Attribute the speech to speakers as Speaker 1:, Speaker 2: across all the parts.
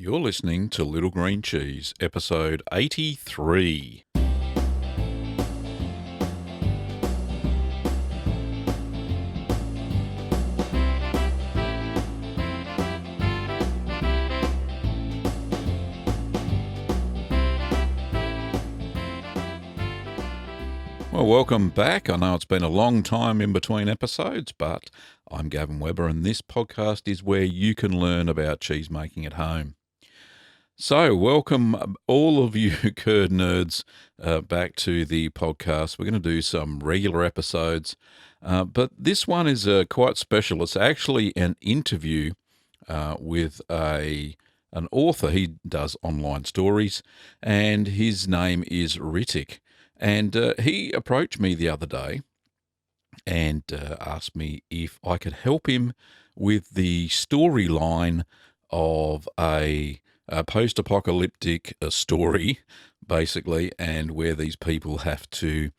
Speaker 1: You're listening to Little Green Cheese, episode 83. Well, welcome back. I know it's been a long time in between episodes, but I'm Gavin Weber, and this podcast is where you can learn about cheese making at home. So, welcome all of you curd nerds back to the podcast. We're going to do some regular episodes, but this one is quite special. It's actually an interview with an author. He does online stories, and his name is Ritic. And he approached me the other day and asked me if I could help him with the storyline of a post-apocalyptic story, basically, and where these people have to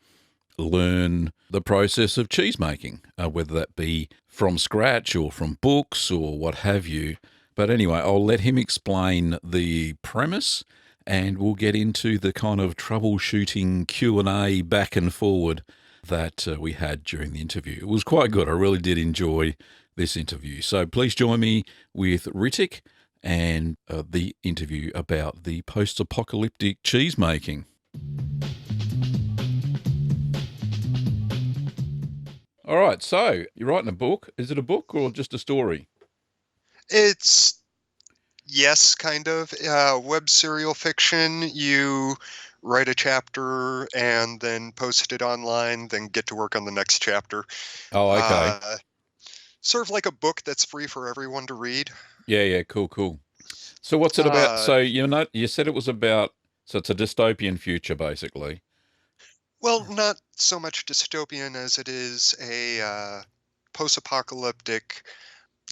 Speaker 1: learn the process of cheese making, whether that be from scratch or from books or what have you. But anyway, I'll let him explain the premise, and we'll get into the kind of troubleshooting Q&A back and forward that we had during the interview. It was quite good. I really did enjoy this interview. So please join me with Ritic and the interview about the post-apocalyptic cheese making. All right, so you're writing a book. Is it a book or just a story?
Speaker 2: It's, yes, kind of. Web serial fiction. You write a chapter and then post it online, then get to work on the next chapter.
Speaker 1: Oh, okay.
Speaker 2: Sort of like a book that's free for everyone to read.
Speaker 1: Yeah, cool. So what's it about? So you said it was about, so it's a dystopian future, basically.
Speaker 2: Well, not so much dystopian as it is a post-apocalyptic.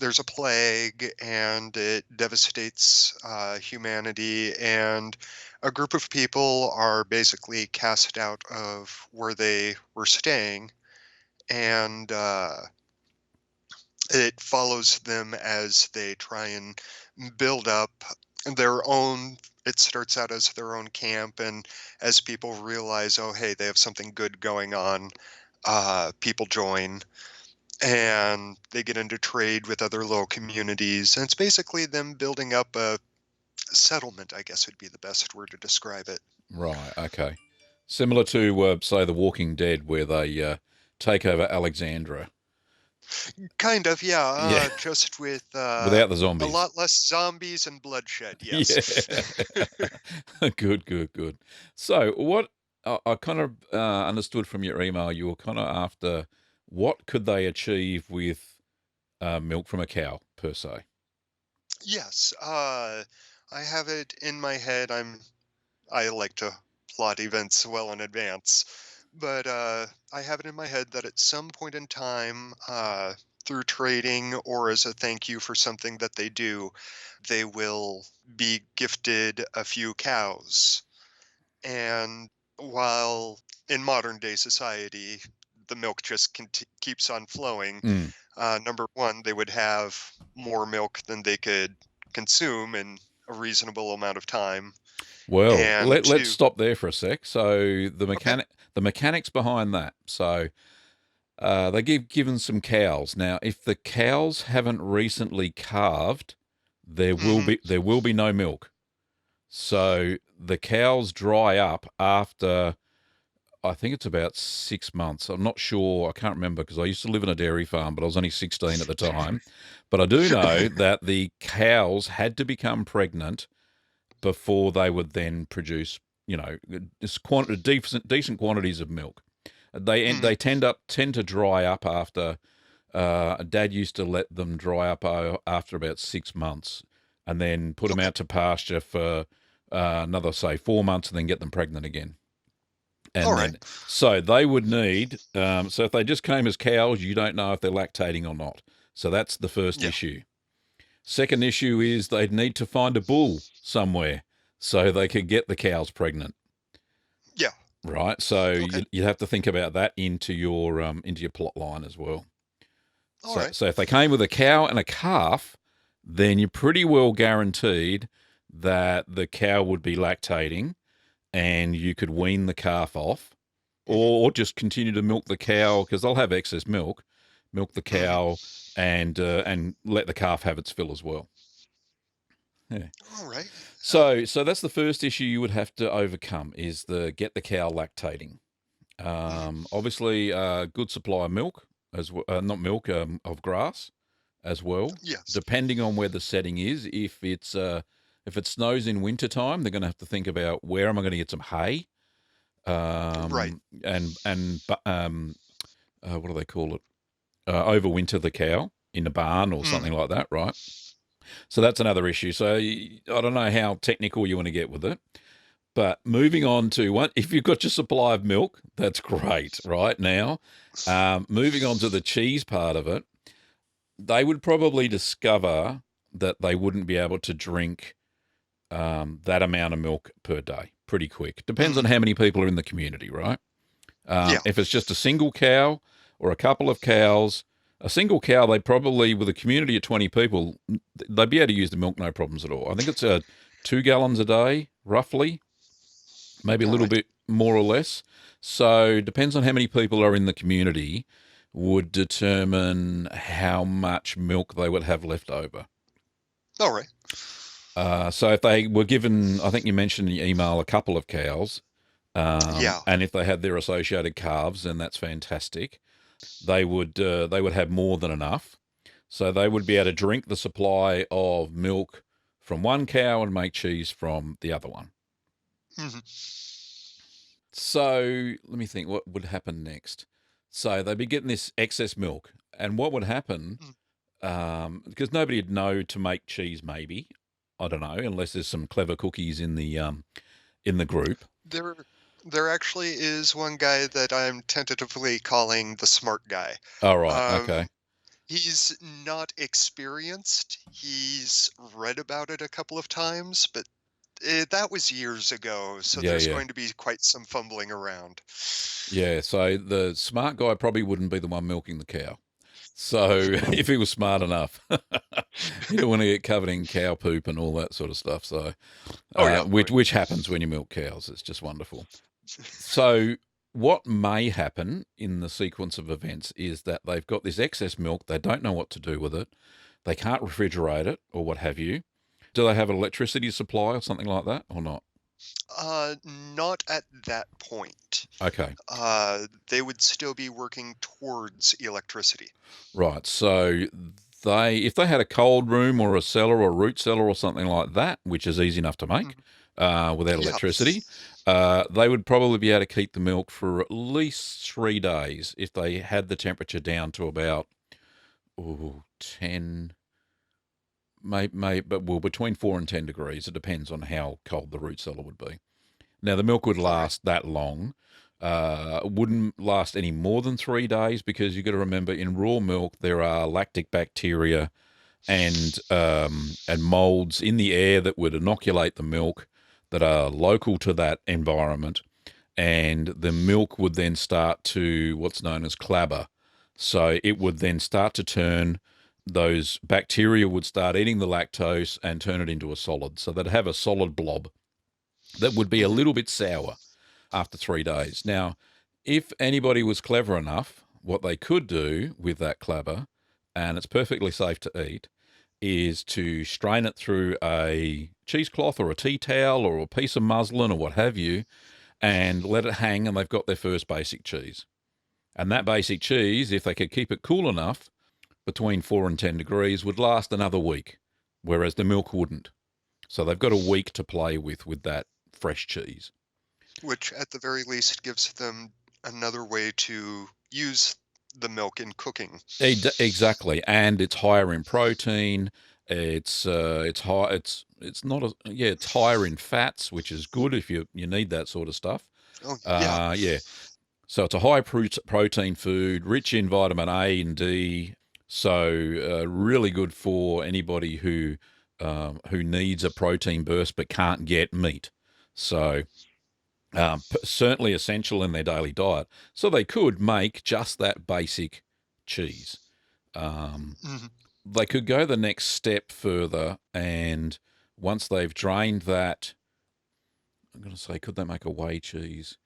Speaker 2: There's a plague and it devastates humanity, and a group of people are basically cast out of where they were staying, and it follows them as they try and build up their own. It starts out as their own camp, and as people realize, oh, hey, they have something good going on, people join, and they get into trade with other little communities. And it's basically them building up a settlement, I guess would be the best word to describe it.
Speaker 1: Right, okay. Similar to, say, The Walking Dead, where they take over Alexandria.
Speaker 2: Kind of, yeah.
Speaker 1: Yeah.
Speaker 2: Just with
Speaker 1: Without the zombies.
Speaker 2: a lot less zombies and bloodshed, yes.
Speaker 1: Yeah. Good. So what I kind of understood from your email, you were kind of after what could they achieve with milk from a cow, per se?
Speaker 2: Yes, I have it in my head. I like to plot events well in advance, but I have it in my head that at some point in time, through trading or as a thank you for something that they do, they will be gifted a few cows. And while in modern day society, the milk just keeps on flowing, number one, they would have more milk than they could consume in a reasonable amount of time.
Speaker 1: Well,
Speaker 2: And
Speaker 1: let's stop there for a sec. So the
Speaker 2: Okay.
Speaker 1: the mechanics behind that. So they given some cows. Now, if the cows haven't recently calved, there will be no milk. So the cows dry up after, I think it's about 6 months. I'm not sure. I can't remember because I used to live in a dairy farm, but I was only 16 at the time. But I do know that the cows had to become pregnant before they would then produce, decent quantities of milk. They tend to dry up after. Dad used to let them dry up after about 6 months, and then put them out to pasture for another, say, 4 months, and then get them pregnant again. And
Speaker 2: All
Speaker 1: then,
Speaker 2: right.
Speaker 1: so they would need. So if they just came as cows, you don't know if they're lactating or not. So that's the first
Speaker 2: Yeah.
Speaker 1: issue. Second issue is they'd need to find a bull somewhere so they could get the cows pregnant.
Speaker 2: Yeah.
Speaker 1: Right. So
Speaker 2: Okay.
Speaker 1: you have to think about that into your plot line as well.
Speaker 2: All right.
Speaker 1: So if they came with a cow and a calf, then you're pretty well guaranteed that the cow would be lactating and you could wean the calf off,
Speaker 2: Hmm.
Speaker 1: or just continue to milk the cow because they'll have excess milk, milk the
Speaker 2: Hmm.
Speaker 1: cow and let the calf have its fill as well. Yeah.
Speaker 2: All right.
Speaker 1: So that's the first issue you would have to overcome is the get the cow lactating.
Speaker 2: Mhm.
Speaker 1: Obviously, good supply of milk as well, not milk of grass as well.
Speaker 2: Yes.
Speaker 1: Depending on where the setting is, if it snows in wintertime, they're going to have to think about where am I going to get some hay,
Speaker 2: Right.
Speaker 1: what do they call it? Overwinter the cow in a barn or
Speaker 2: Mm.
Speaker 1: something like that, right? So that's another issue. So I don't know how technical you want to get with it. But moving on to one, if you've got your supply of milk, that's great, right? Now, moving on to the cheese part of it, they would probably discover that they wouldn't be able to drink that amount of milk per day pretty quick. Depends on
Speaker 2: Mhm.
Speaker 1: how many people are in the community, right?
Speaker 2: Yeah.
Speaker 1: If it's just a single cow or a couple of cows, a single cow, they probably, with a community of 20 people, they'd be able to use the milk no problems at all. I think it's 2 gallons a day, roughly, maybe a
Speaker 2: All
Speaker 1: little
Speaker 2: right.
Speaker 1: bit more or less. So depends on how many people are in the community would determine how much milk they would have left over.
Speaker 2: All right.
Speaker 1: So if they were given, I think you mentioned in your email, a couple of cows,
Speaker 2: Yeah.
Speaker 1: and if they had their associated calves, then that's fantastic. They would have more than enough, so they would be able to drink the supply of milk from one cow and make cheese from the other one.
Speaker 2: Mhm.
Speaker 1: So let me think what would happen next. So they'd be getting this excess milk, and what would happen?
Speaker 2: Mm.
Speaker 1: Because nobody'd know to make cheese. Maybe I don't know, unless there's some clever cookies in the group.
Speaker 2: There, there actually is one guy that I'm tentatively calling the smart guy.
Speaker 1: All right, okay,
Speaker 2: Um, he's not experienced. He's read about it a couple of times, but that was years ago, so
Speaker 1: yeah,
Speaker 2: there's
Speaker 1: yeah,
Speaker 2: going to be quite some fumbling around.
Speaker 1: yeah. So the smart guy probably wouldn't be the one milking the cow. So if he was smart enough, you don't want to get covered in cow poop and all that sort of stuff. So,
Speaker 2: Oh yeah. Oh yeah.
Speaker 1: which happens when you milk cows. It's just wonderful. So, what may happen in the sequence of events is that they've got this excess milk. They don't know what to do with it. They can't refrigerate it or what have you. Do they have an electricity supply or something like that or not?
Speaker 2: Not at that point.
Speaker 1: Okay,
Speaker 2: They would still be working towards electricity.
Speaker 1: right. So if they had a cold room or a cellar or a root cellar or something like that, which is easy enough to make
Speaker 2: Mhm.
Speaker 1: without
Speaker 2: Yeah.
Speaker 1: electricity, they would probably be able to keep the milk for at least 3 days if they had the temperature down to about 10, but well, between 4 and 10 degrees. It depends on how cold the root cellar would be. Now, the milk would
Speaker 2: All right.
Speaker 1: last that long. Wouldn't last any more than 3 days because you've got to remember in raw milk there are lactic bacteria and molds in the air that would inoculate the milk that are local to that environment, and the milk would then start to what's known as clabber. So it would then start to turn, those bacteria would start eating the lactose and turn it into a solid. So they'd have a solid blob that would be a
Speaker 2: Mhm.
Speaker 1: little bit sour after 3 days. Now, if anybody was clever enough, what they could do with that clabber, and it's perfectly safe to eat, is to strain it through a cheesecloth or a tea towel or a piece of muslin or what have you, and let it hang, and they've got their first basic cheese. And that basic cheese, if they could keep it cool enough, between 4 and 10 degrees, would last another week, whereas the milk wouldn't. So they've got a week to play with that fresh cheese.
Speaker 2: Which, at the very least, gives them another way to use the milk in cooking.
Speaker 1: Exactly, and it's higher in protein. It's high. It's not a yeah. It's higher in fats, which is good if you need that sort of stuff.
Speaker 2: Oh, yeah.
Speaker 1: Yeah. So it's a high protein food, rich in vitamin A and D. So really good for anybody who needs a protein burst but can't get meat. So certainly essential in their daily diet. So they could make just that basic cheese. Um,
Speaker 2: Mhm.
Speaker 1: they could go the next step further and once they've drained that, I'm going to say, could they make a whey cheese?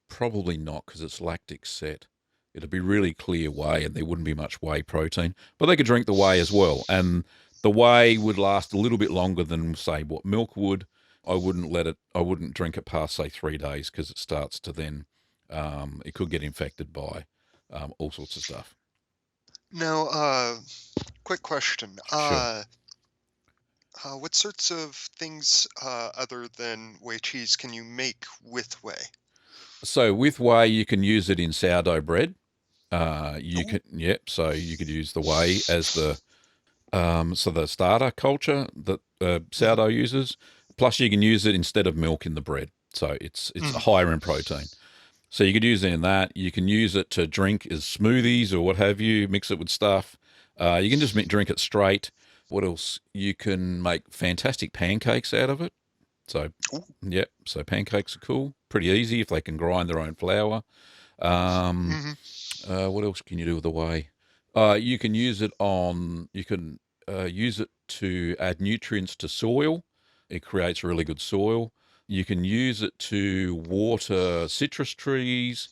Speaker 1: Probably not, because it's lactic set. It'd be really clear whey, and there wouldn't be much whey protein. But they could drink the whey as well, and the whey would last a little bit longer than, say, what milk would. I wouldn't drink it past, say, 3 days, because it starts to then, it could get infected by all sorts of stuff.
Speaker 2: Now, quick question.
Speaker 1: Sure.
Speaker 2: What sorts of things other than whey cheese can you make with whey?
Speaker 1: So with whey, you can use it in sourdough bread.
Speaker 2: Ooh.
Speaker 1: So you could use the whey as the starter culture that
Speaker 2: Mhm,
Speaker 1: sourdough uses. Plus, you can use it instead of milk in the bread, so it's
Speaker 2: mhm.
Speaker 1: higher in protein. So you could use it in that. You can use it to drink as smoothies or what have you. Mix it with stuff. You can just drink it straight. What else? You can make fantastic pancakes out of it. So,
Speaker 2: Ooh.
Speaker 1: yep. So pancakes are cool. Pretty easy if they can grind their own flour. Um,
Speaker 2: Hmm.
Speaker 1: what else can you do with the whey? You can use it on. You can use it to add nutrients to soil. It creates really good soil. You can use it to water citrus trees,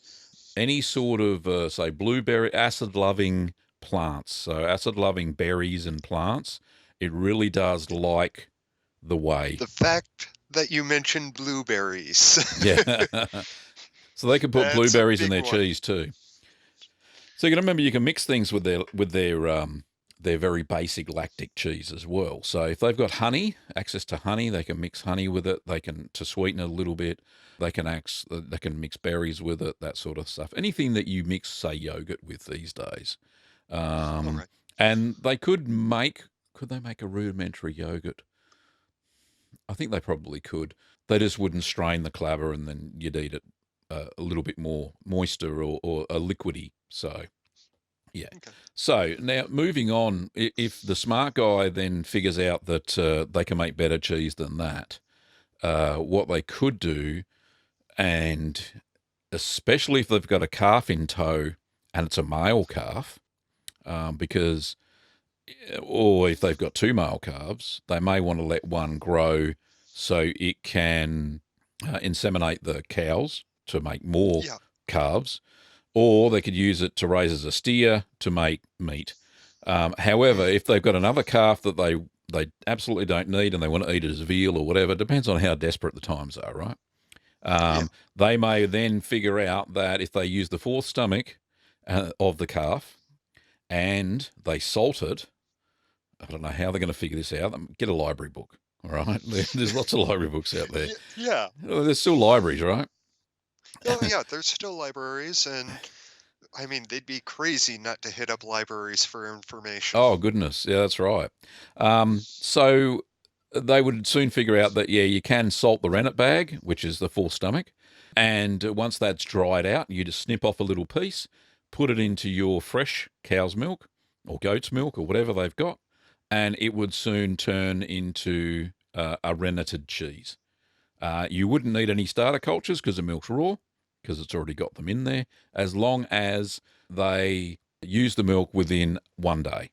Speaker 1: any sort of say blueberry acid-loving plants. So acid-loving berries and plants. It really does like the whey.
Speaker 2: The fact that you mentioned blueberries.
Speaker 1: Yeah. So they can put
Speaker 2: That's a
Speaker 1: blueberries in
Speaker 2: big
Speaker 1: their
Speaker 2: one.
Speaker 1: cheese too. So you can remember you can mix things with their very basic lactic cheese as well. So if they've got honey, access to honey, they can mix honey with it. They can to sweeten it a little bit. They can mix berries with it, that sort of stuff. Anything that you mix, say, yogurt with these days.
Speaker 2: All
Speaker 1: Um,
Speaker 2: right.
Speaker 1: and they could they make a rudimentary yogurt? I think they probably could. They just wouldn't strain the clabber, and then you'd eat it a little bit more moister or a liquidy. So yeah.
Speaker 2: Okay.
Speaker 1: So now moving on, if the smart guy then figures out that they can make better cheese than that, what they could do, and especially if they've got a calf in tow and it's a male calf, because or if they've got two male calves, they may want to let one grow so it can inseminate the cows to make more
Speaker 2: Yeah.
Speaker 1: calves, or they could use it to raise as a steer to make meat. However,
Speaker 2: Mhm.
Speaker 1: if they've got another calf that they absolutely don't need and they want to eat it as veal or whatever, depends on how desperate the times are, right?
Speaker 2: Yeah.
Speaker 1: They may then figure out that if they use the fourth stomach of the calf and they salt it, I don't know how they're going to figure this out. Get a library book, all right? There's lots of library books out there.
Speaker 2: Yeah.
Speaker 1: Well, there's still libraries, right?
Speaker 2: Oh, yeah. There's still libraries, and I mean, they'd be crazy not to hit up libraries for information.
Speaker 1: Oh, goodness. Yeah, that's right. So they would soon figure out that, yeah, you can salt the rennet bag, which is the full stomach. And once that's dried out, you just snip off a little piece, put it into your fresh cow's milk or goat's milk or whatever they've got, and it would soon turn into a renneted cheese. You wouldn't need any starter cultures because the milk's raw, because it's already got them in there, as long as they use the milk within 1 day.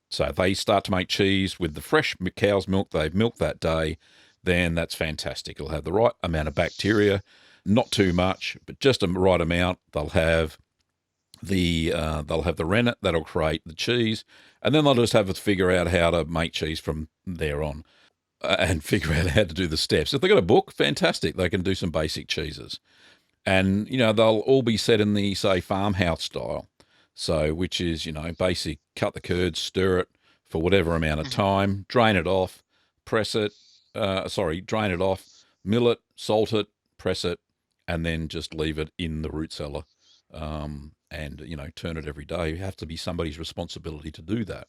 Speaker 1: So if they start to make cheese with the fresh cow's milk they've milked that day, then that's fantastic. It'll have the right amount of bacteria, not too much, but just the right amount. They'll have the rennet that'll create the cheese, and then they'll just have to figure out how to make cheese from there on and figure out how to do the steps. If they've got a book, fantastic. They can do some basic cheeses. And, they'll all be set in the, say, farmhouse style. So, which is, basic cut the curds, stir it for whatever amount of
Speaker 2: Mhm.
Speaker 1: time, drain it off, drain it off, mill it, salt it, press it, and then just leave it in the root cellar. And, turn it every day. You have to be somebody's responsibility to do that.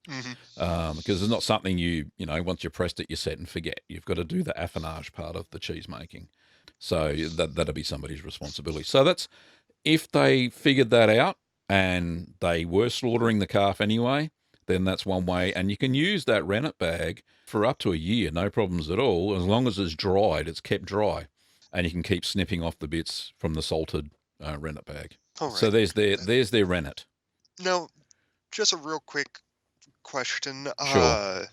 Speaker 2: Mhm.
Speaker 1: Because it's not something once you've pressed it, you set and forget. You've got to do the affinage part of the cheese making. So that'll be somebody's responsibility. So that's if they figured that out and they were slaughtering the calf anyway, then that's one way. And you can use that rennet bag for up to a year, no problems at all. As long as it's dried, it's kept dry. And you can keep snipping off the bits from the salted rennet bag.
Speaker 2: All
Speaker 1: So
Speaker 2: right.
Speaker 1: there's their rennet.
Speaker 2: Now, just a real quick question.
Speaker 1: Sure.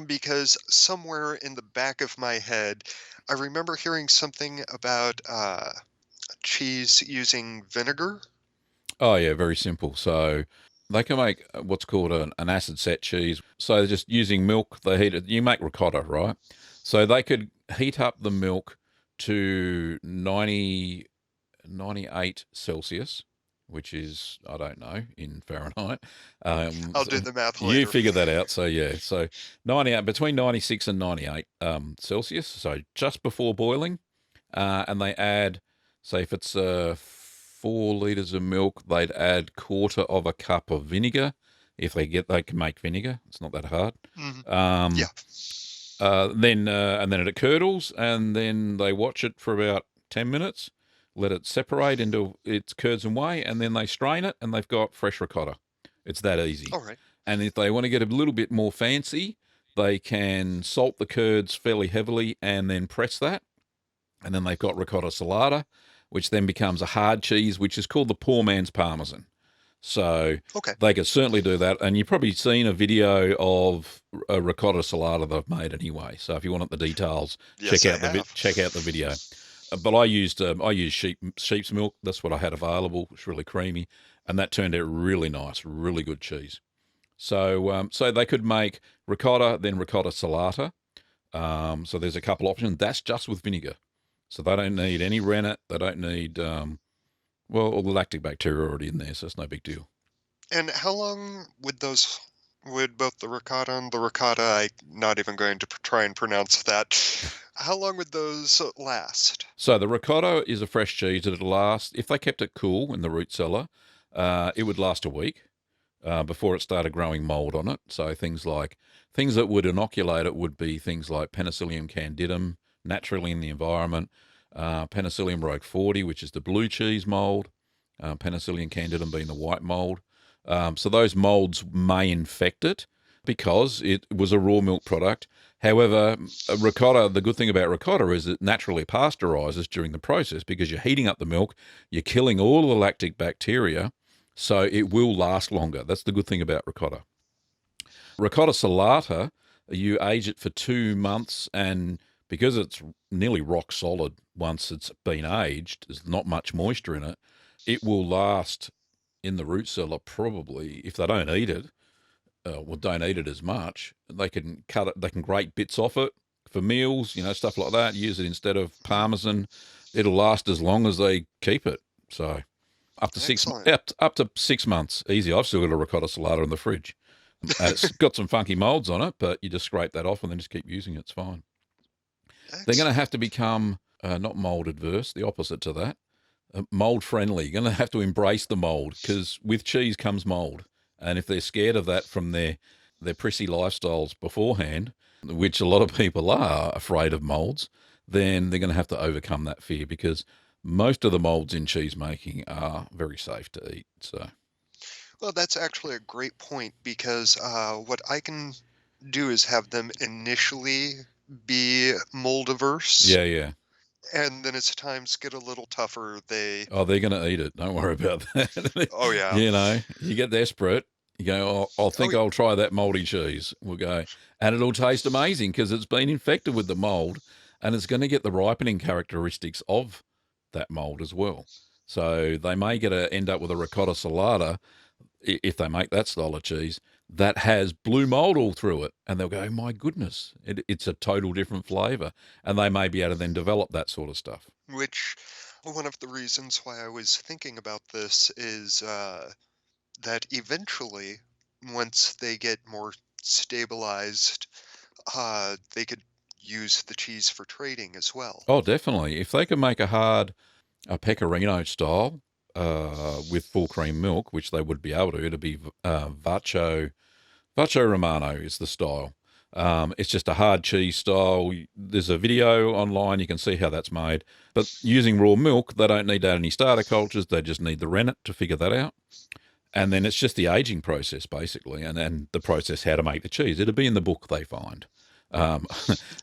Speaker 2: because somewhere in the back of my head, I remember hearing something about cheese using vinegar.
Speaker 1: Oh, yeah, very simple. So they can make what's called an acid set cheese. So they're just using milk, they heat it. You make ricotta, right? So they could heat up the milk to 98 Celsius, which is, I don't know, in Fahrenheit.
Speaker 2: I'll do the math
Speaker 1: You
Speaker 2: later.
Speaker 1: figure that out. So, yeah, so 98, between 96 and 98 Celsius, so just before boiling. And they add, say, if it's 4 litres of milk, they'd add quarter of a cup of vinegar. If they can make vinegar. It's not that hard.
Speaker 2: Hmm.
Speaker 1: Um,
Speaker 2: Yeah.
Speaker 1: and then it curdles, and then they watch it for about 10 minutes, let it separate into its curds and whey, and then they strain it, and they've got fresh ricotta. It's that easy.
Speaker 2: All right.
Speaker 1: And if they want to get a little bit more fancy, they can salt the curds fairly heavily and then press that, and then they've got ricotta salata, which then becomes a hard cheese, which is called the poor man's parmesan. So
Speaker 2: Okay.
Speaker 1: they could certainly do that. And you've probably seen a video of a ricotta salata they've made anyway. So if you want the details,
Speaker 2: Yes, I have.
Speaker 1: check out the video. But I used sheep's milk. That's what I had available. It's really creamy, and that turned out really nice, really good cheese. So they could make ricotta, then ricotta salata. So there's a couple options. That's just with vinegar. So they don't need any rennet. They don't need all the lactic bacteria are already in there, so it's no big deal.
Speaker 2: And how long would both the ricotta and the ricotta, I'm not even going to try and pronounce that, how long would those last?
Speaker 1: So the ricotta is a fresh cheese. It'll last, if they kept it cool in the root cellar, it would last a week before it started growing mold on it. So things that would inoculate it would be things like Penicillium candidum, naturally in the environment, Penicillium roqueforti, 40, which is the blue cheese mold, Penicillium candidum being the white mold. So those molds may infect it because it was a raw milk product. However, ricotta, the good thing about ricotta is it naturally pasteurizes during the process because you're heating up the milk, you're killing all the lactic bacteria, so it will last longer. That's the good thing about ricotta. Ricotta salata, you age it for 2 months, and because it's nearly rock solid once it's been aged, there's not much moisture in it, it will last in the root cellar probably, if they don't eat it, don't eat it as much, they can cut it, they can grate bits off it for meals, stuff like that, use it instead of parmesan. It'll last as long as they keep it. So up to
Speaker 2: Excellent.
Speaker 1: up to 6 months, easy. I've still got a ricotta salata in the fridge. It's got some funky molds on it, but you just scrape that off and then just keep using it. It's fine. They're going to have to become not mold adverse, the opposite to that, mold friendly. You're going to have to embrace the mold because with cheese comes mold. And if they're scared of that from their prissy lifestyles beforehand, which a lot of people are afraid of molds, then they're going to have to overcome that fear because most of the molds in cheese making are very safe to eat. So,
Speaker 2: Well, that's actually a great point because what I can do is have them initially be mold averse,
Speaker 1: yeah.
Speaker 2: and then as times get a little tougher, they.
Speaker 1: Oh, they're going to eat it. Don't worry about that.
Speaker 2: Oh yeah.
Speaker 1: You get desperate. You go, oh, I
Speaker 2: Oh
Speaker 1: think I'll try that moldy cheese. We'll go, and it'll taste amazing because it's been infected with the mold, and it's going to get the ripening characteristics of that mold as well. So they may end up with a ricotta salata if they make that style of cheese that has blue mold all through it, and they'll go, my goodness, it's a total different flavour, and they may be able to then develop that sort of stuff.
Speaker 2: which one of the reasons why I was thinking about this is that eventually, once they get more stabilized, they could use the cheese for trading as well.
Speaker 1: Oh, definitely. If they can make a pecorino style with full cream milk, which they would be able to, it'd be Vaccio Romano is the style. It's just a hard cheese style. There's a video online. You can see how that's made. But using raw milk, they don't need to add any starter cultures. They just need the rennet to figure that out. And then it's just the aging process, basically, and the process how to make the cheese. It'll be in the book they find. Um,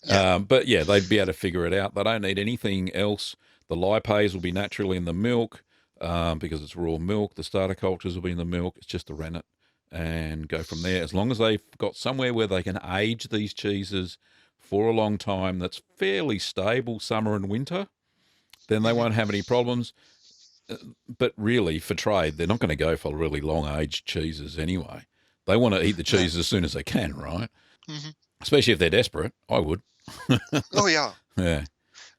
Speaker 2: Yeah.
Speaker 1: but yeah, they'd be able to figure it out. They don't need anything else. The lipase will be naturally in the milk because it's raw milk. The starter cultures will be in the milk. It's just the rennet. and go from there. As long as they've got somewhere where they can age these cheeses for a long time that's fairly stable summer and winter, then they
Speaker 2: Hmm.
Speaker 1: won't have any problems. But really, for trade, they're not going to go for really long-aged cheeses anyway. They want to eat the
Speaker 2: No.
Speaker 1: cheese as soon as they can, right?
Speaker 2: Hmm.
Speaker 1: Especially if they're desperate. I would.
Speaker 2: Oh yeah.
Speaker 1: Yeah.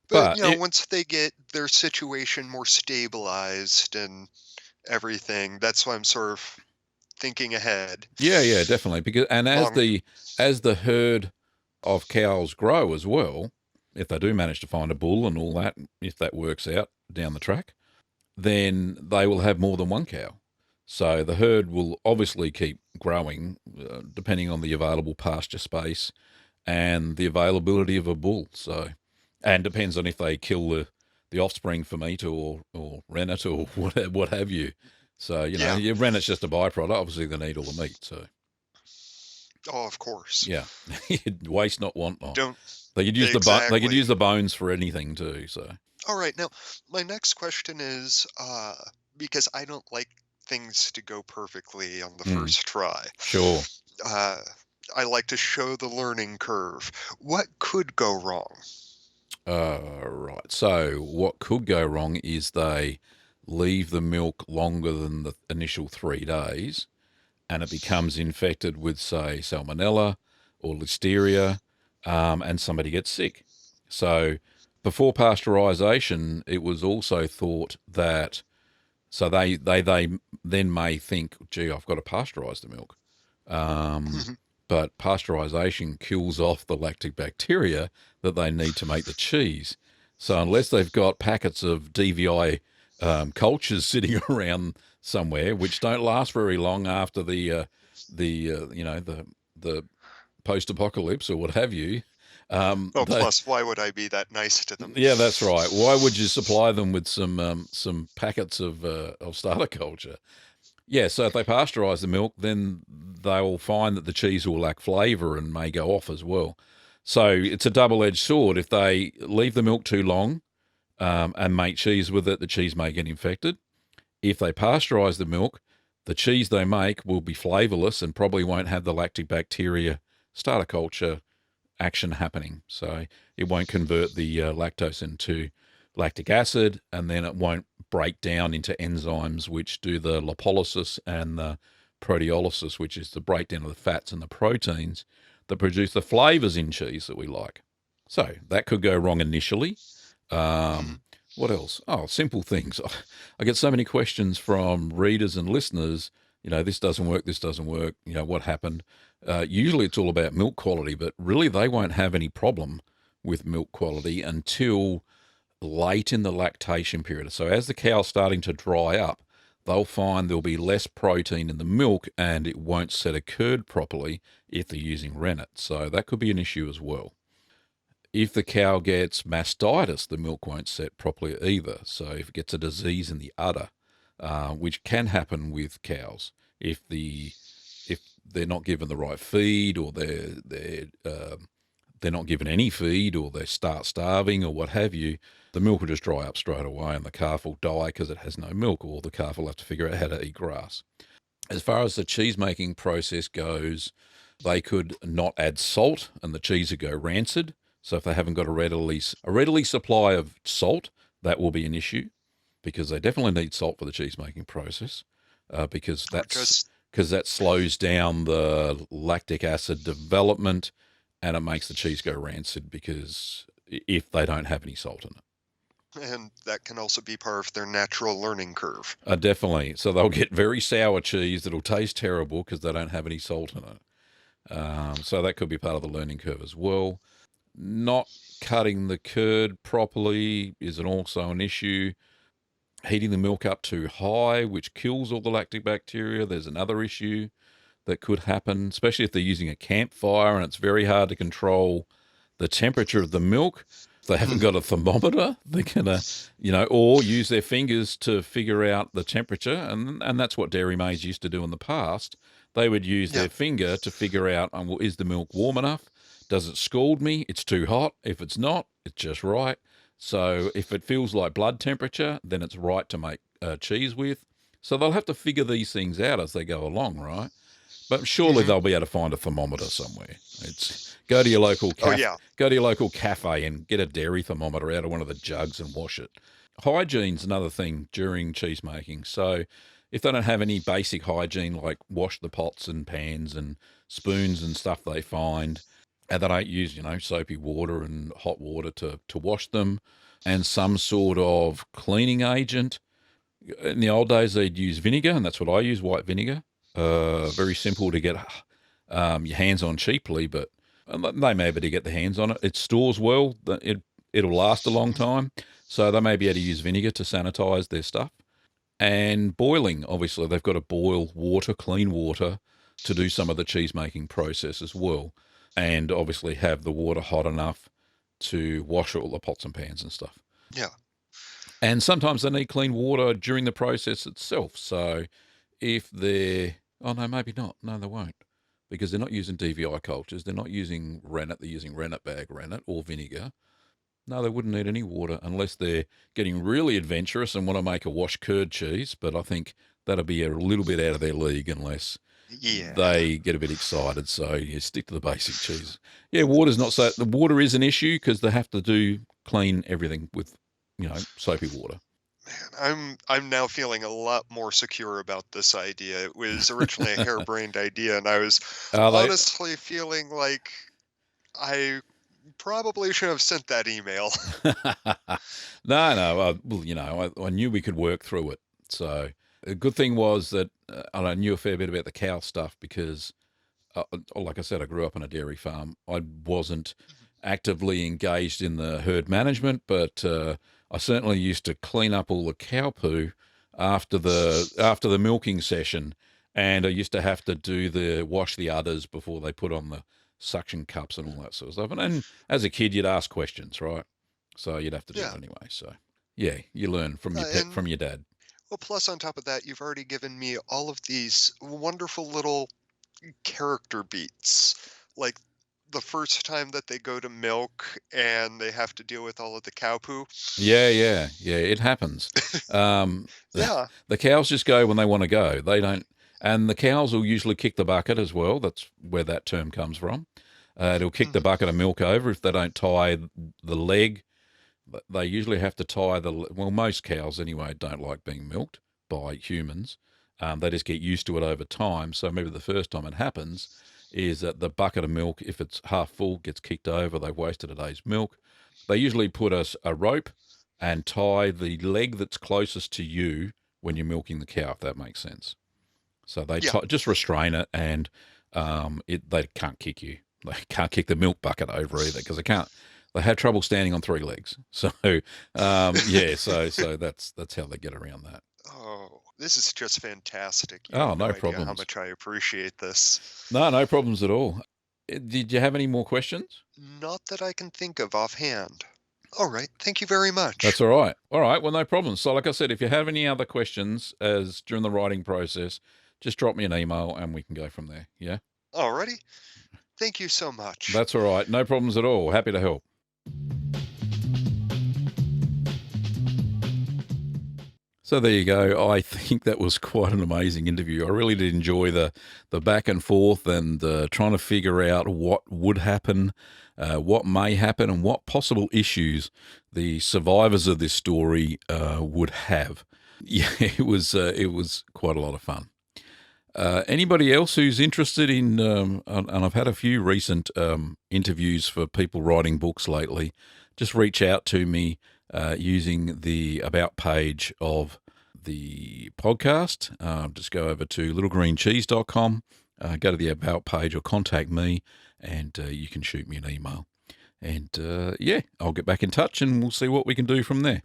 Speaker 2: But
Speaker 1: But it,
Speaker 2: once they get their situation more stabilized and everything, that's why I'm sort of thinking ahead.
Speaker 1: yeah, definitely. Because and
Speaker 2: Long.
Speaker 1: as the herd of cows grow as well, if they do manage to find a bull and all that, if that works out down the track, then they will have more than one cow. So the herd will obviously keep growing, depending on the available pasture space and the availability of a bull. So, and depends on if they kill the offspring for meat or rennet or what have you. So
Speaker 2: Yeah.
Speaker 1: your rennet's just a byproduct. Obviously, they need all the meat. So
Speaker 2: Oh, of course.
Speaker 1: yeah, waste not, want not.
Speaker 2: Don't
Speaker 1: They could use they could
Speaker 2: exactly.
Speaker 1: use the bones for anything too. So
Speaker 2: All right. Now, my next question is because I don't like things to go perfectly on the
Speaker 1: mm,
Speaker 2: first try.
Speaker 1: sure.
Speaker 2: Uh, I like to show the learning curve. What could go wrong?
Speaker 1: Right. So what could go wrong is they leave the milk longer than the initial 3 days, and it becomes infected with, say, salmonella or listeria, and somebody gets sick. So before pasteurisation, it was also thought that so they then may think, gee, I've got to pasteurize the milk. Um, but pasteurization kills off the lactic bacteria that they need to make the cheese. So unless they've got packets of DVI cultures sitting around somewhere, which don't last very long after the post-apocalypse or what have you,
Speaker 2: Oh,
Speaker 1: they
Speaker 2: plus, why would I be that nice to them?
Speaker 1: yeah, that's right. Why would you supply them with some packets of starter culture? Yeah, so if they pasteurize the milk, then they will find that the cheese will lack flavour and may go off as well. So it's a double-edged sword. If they leave the milk too long and make cheese with it, the cheese may get infected. If they pasteurize the milk, the cheese they make will be flavourless and probably won't have the lactic bacteria starter culture action happening. So it won't convert the lactose into lactic acid, and then it won't break down into enzymes which do the lipolysis and the proteolysis, which is the breakdown of the fats and the proteins that produce the flavors in cheese that we like. So that could go wrong initially.
Speaker 2: Mhm.
Speaker 1: What else? Oh, simple things. I get so many questions from readers and listeners. This doesn't work. This doesn't work. What happened? Usually it's all about milk quality, but really they won't have any problem with milk quality until late in the lactation period. So as the cow's starting to dry up, they'll find there'll be less protein in the milk and it won't set a curd properly if they're using rennet. So that could be an issue as well. If the cow gets mastitis, the milk won't set properly either. So if it gets a disease in the udder, which can happen with cows, if they're not given the right feed or they're not given any feed or they start starving or what have you, the milk will just dry up straight away and the calf will die because it has no milk, or the calf will have to figure out how to eat grass. As far as the cheese making process goes, they could not add salt and the cheese would go rancid. So if they haven't got a readily supply of salt, that will be an issue because they definitely need salt for the cheese making process because
Speaker 2: Or
Speaker 1: that's
Speaker 2: just
Speaker 1: because that slows down the lactic acid development and it makes the cheese go rancid because if they don't have any salt in it.
Speaker 2: and that can also be part of their natural learning curve.
Speaker 1: Definitely. So they'll get very sour cheese that'll taste terrible because they don't have any salt in it. So that could be part of the learning curve as well. Not cutting the curd properly is also an issue. Heating the milk up too high, which kills all the lactic bacteria, there's another issue that could happen, especially if they're using a campfire and it's very hard to control the temperature of the milk. If they haven't got a thermometer, they're gonna, or use their fingers to figure out the temperature, and that's what dairy maids used to do in the past. They would use
Speaker 2: Yeah.
Speaker 1: their finger to figure out, well, is the milk warm enough? Does it scald me? It's too hot. If it's not, it's just right. So if it feels like blood temperature, then it's right to make cheese with. So they'll have to figure these things out as they go along, right? But surely
Speaker 2: Hmm.
Speaker 1: they'll be able to find a thermometer somewhere. It's go to your local
Speaker 2: Oh yeah.
Speaker 1: cafe and get a dairy thermometer out of one of the jugs and wash it. Hygiene's another thing during cheese making. So if they don't have any basic hygiene, like wash the pots and pans and spoons and stuff they find, and they don't use, soapy water and hot water to wash them, and some sort of cleaning agent. In the old days, they'd use vinegar, and that's what I use, white vinegar. Very simple to get your hands on cheaply, but they may be able to get their hands on it. It stores well. It'll last a long time, so they may be able to use vinegar to sanitize their stuff. And boiling, obviously, they've got to boil water, clean water, to do some of the cheese making process as well, and obviously have the water hot enough to wash all the pots and pans and stuff.
Speaker 2: Yeah.
Speaker 1: And sometimes they need clean water during the process itself. So if they're, oh no, maybe not. No, they won't, because they're not using DVI cultures. They're not using rennet. They're using rennet bag rennet or vinegar. No, they wouldn't need any water unless they're getting really adventurous and want to make a wash curd cheese. But I think that'll be a little bit out of their league unless
Speaker 2: Yeah.
Speaker 1: they get a bit excited. So you stick to the basic cheese. Yeah, water's not so. The water is an issue because they have to clean everything with, soapy water.
Speaker 2: Man, I'm now feeling a lot more secure about this idea. It was originally a harebrained idea, and I was
Speaker 1: Are they?
Speaker 2: honestly feeling like I probably should have sent that email.
Speaker 1: No. Well, I knew we could work through it. So the good thing was that I knew a fair bit about the cow stuff because, like I said, I grew up on a dairy farm. I wasn't actively engaged in the herd management, but I certainly used to clean up all the cow poo after the milking session, and I used to have to wash the udders before they put on the suction cups and all that sort of stuff. And as a kid, you'd ask questions, right? So you'd have to do it
Speaker 2: Yeah.
Speaker 1: anyway. So yeah, you learn from
Speaker 2: And
Speaker 1: from your dad.
Speaker 2: well, plus on top of that, you've already given me all of these wonderful little character beats. Like the first time that they go to milk and they have to deal with all of the cow poo.
Speaker 1: Yeah. It happens.
Speaker 2: Yeah.
Speaker 1: The cows just go when they want to go. They don't, and the cows will usually kick the bucket as well. That's where that term comes from. It'll kick the
Speaker 2: Mhm.
Speaker 1: bucket of milk over if they don't tie the leg. They usually have to tie well, most cows anyway don't like being milked by humans. They just get used to it over time. So maybe the first time it happens is that the bucket of milk, if it's half full, gets kicked over. They've wasted a day's milk. They usually put a rope and tie the leg that's closest to you when you're milking the cow, if that makes sense. So they
Speaker 2: Yeah.
Speaker 1: just restrain it, and they can't kick you. They can't kick the milk bucket over either because they can't. They have trouble standing on three legs. So yeah, so that's how they get around that.
Speaker 2: Oh, this is just fantastic. You
Speaker 1: Oh,
Speaker 2: have no
Speaker 1: no
Speaker 2: idea how
Speaker 1: problems.
Speaker 2: much I appreciate this.
Speaker 1: No problems at all. Did you have any more questions?
Speaker 2: Not that I can think of offhand. All right. Thank you very much.
Speaker 1: That's all right. All right. Well, no problems. So, like I said, if you have any other questions as during the writing process, just drop me an email and we can go from there. Yeah.
Speaker 2: Alrighty. Thank you so much.
Speaker 1: That's all right. No problems at all. Happy to help. So there you go. I think that was quite an amazing interview. I really did enjoy the back and forth and trying to figure out what would happen, what may happen, and what possible issues the survivors of this story would have. Yeah, it was quite a lot of fun. Anybody else who's interested in, and I've had a few recent interviews for people writing books lately, just reach out to me using the About page of the podcast. Just go over to littlegreencheese.com, go to the About page or contact me, and you can shoot me an email. And yeah, I'll get back in touch and we'll see what we can do from there.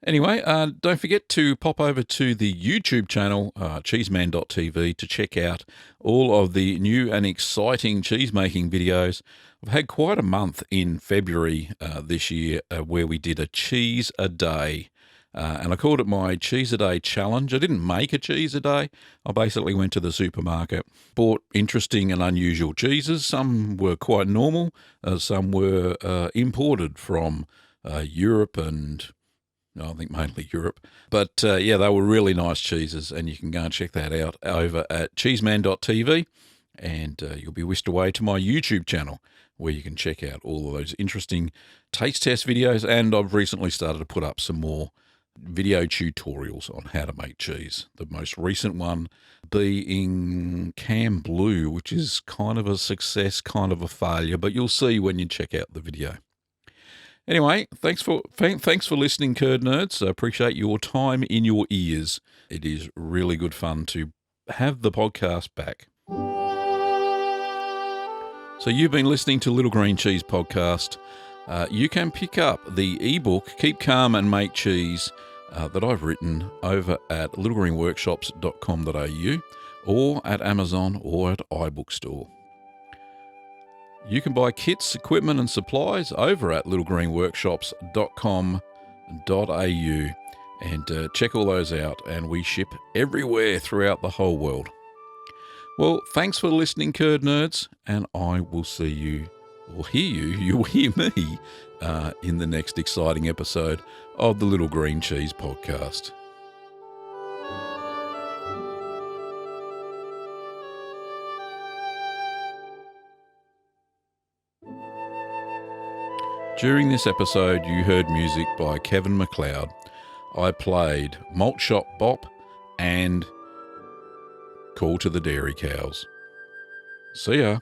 Speaker 1: Anyway, don't forget to pop over to the YouTube channel, cheeseman.tv, to check out all of the new and exciting cheese-making videos. I've had quite a month in February this year where we did a cheese a day, and I called it my Cheese a Day Challenge. I didn't make a cheese a day. I basically went to the supermarket, bought interesting and unusual cheeses. Some were quite normal, some were imported from Europe and I think mainly Europe. But yeah, they were really nice cheeses, and you can go and check that out over at cheeseman.tv, and you'll be whisked away to my YouTube channel where you can check out all of those interesting taste test videos, and I've recently started to put up some more video tutorials on how to make cheese. The most recent one being Cam Blue, which is kind of a success, kind of a failure, but you'll see when you check out the video. Anyway, thanks for listening, Curd Nerds. I appreciate your time in your ears. It is really good fun to have the podcast back. So you've been listening to Little Green Cheese Podcast. You can pick up the ebook, Keep Calm and Make Cheese, that I've written over at littlegreenworkshops.com.au or at Amazon or at iBookstore. You can buy kits, equipment and supplies over at littlegreenworkshops.com.au and check all those out, and we ship everywhere throughout the whole world. Well, thanks for listening, Curd Nerds, and I will see you, or hear you, you'll hear me in the next exciting episode of the Little Green Cheese Podcast. During this episode, you heard music by Kevin MacLeod. I played Malt Shop Bop and Call to the Dairy Cows. See ya.